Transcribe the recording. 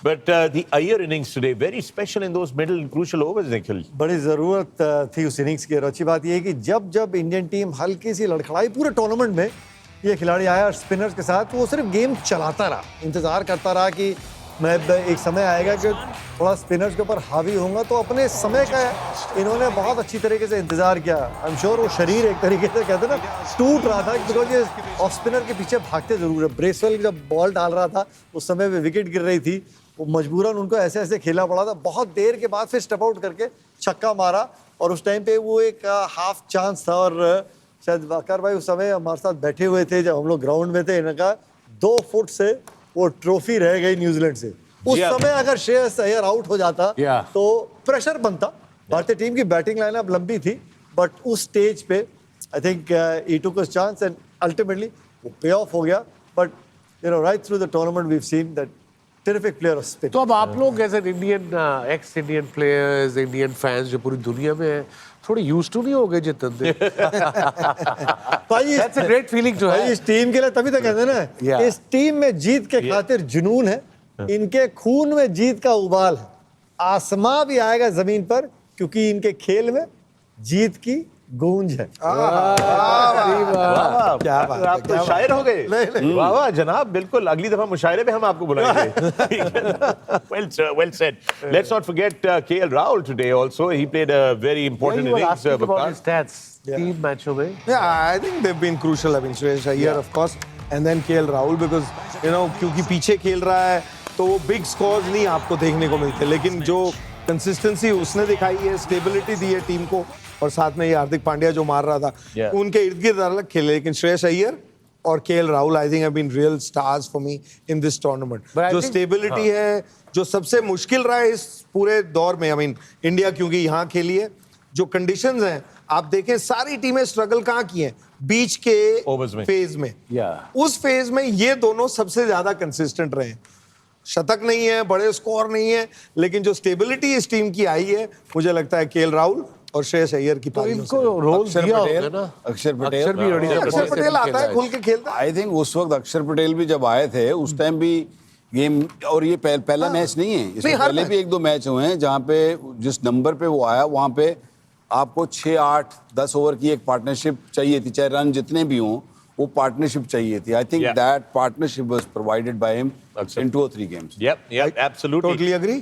But the Iyer innings today, very special in those middle crucial overs, Nikhil. बड़ी ज़रूरत थी उस innings की। और अच्छी बात यह है कि जब जब इंडियन टीम हल्की सी लड़खड़ाई पूरे टूर्नामेंट में, ये खिलाड़ी आया स्पिनर्स के साथ, वो सिर्फ गेम चलाता रहा, इंतज़ार करता रहा कि मैं एक समय आएगा कि थोड़ा स्पिनर्स के ऊपर हावी होऊंगा। तो अपने समय का इन्होंने बहुत अच्छी तरीके से इंतज़ार किया। आई एम श्योर वो शरीर एक तरीके से कहते हैं ना टूट रहा था, बिकॉज ये ऑफ स्पिनर के पीछे भागते ज़रूर है। ब्रेसवेल जब बॉल डाल रहा था उस समय पे विकेट गिर रही थी, वो मजबूरन उनको ऐसे ऐसे खेलना पड़ा था। बहुत देर के बाद फिर स्टेप आउट करके छक्का मारा, और उस टाइम पे वो एक हाफ चांस था। और शायद वाकर भाई उस समय हमारे साथ बैठे हुए थे जब हम लोग ग्राउंड में थे। इनका 2 फुट से वो ट्रॉफी रह गई न्यूजीलैंड से। उस समय अगर श्रेयस अय्यर आउट हो जाता तो प्रेशर बनता। भारतीय टीम की बैटिंग लाइनअप लंबी थी, बट उस स्टेज पे I think he took his chance and ultimately वो पे ऑफ हो गया। But you know right through the tournament we have seen that terrific player of spin. तो अब आप लोग as an Indian ex Indian players, Indian fans जो पूरी दुनिया में है, थोड़े यूज्ड टू नहीं हो गए जितन दे? That's a great feeling जो है इस टीम के लिए। तभी तो कहते हैं ना, इस टीम में जीत के खातिर जुनून है, इनके खून में जीत का उबाल है। आसमां भी आएगा जमीन पर, क्योंकि इनके खेल में जीत की गूंज है। क्या बात, आप तो शायर हो गए। वाह वाह जनाब, बिल्कुल। अगली दफा मुशायरे पे हम आपको बुलाएंगे। Well said. Let's not forget KL Rahul today also. He played a very important innings. about his stats. 3 मैचों में. Yeah, I think they've been crucial. I mean, Shreyas Iyer, of course, and then KL Rahul, because you know क्योंकि पीछे खेल रहा है तो वो big scores नहीं आपको देखने को मिलते, लेकिन जो कंसिस्टेंसी उसने दिखाई है, स्टेबिलिटी दी है टीम को, और साथ में ये हार्दिक पांड्या जो मार रहा था, उनके इर्द गिर्द अलग खेले। लेकिन श्रेयस अय्यर और KL Rahul I think have been real stars for me in this tournament. जो स्टेबिलिटी है, जो सबसे मुश्किल रहा है इस पूरे दौर में, आई मीन इंडिया क्योंकि यहाँ खेली है, जो कंडीशंस हैं आप देखें, सारी टीमें स्ट्रगल कहाँ की हैं, बीच के फेज में। उस फेज में ये दोनों सबसे ज्यादा कंसिस्टेंट रहे। शतक नहीं है, बड़े स्कोर नहीं है, लेकिन जो स्टेबिलिटी इस टीम की आई है, मुझे लगता है केएल राहुल और श्रेयस अय्यर की पारी। इनको रोल दिया होगा ना। अक्षर पटेल आता है, खुल के खेलता है। आई थिंक उस वक्त अक्षर पटेल भी जब आए थे उस टाइम भी गेम, और ये पहला मैच नहीं है, इससे पहले भी 1-2 मैच हुए हैं जहाँ पे जिस नंबर पे वो आया वहाँ पे आपको 6, 8, 10 ओवर की एक पार्टनरशिप चाहिए थी, चाहे रन जितने भी हों, वो पार्टनरशिप चाहिए थी। I think that partnership was provided by him in 2 or 3 games. Yep, absolutely. Totally agree.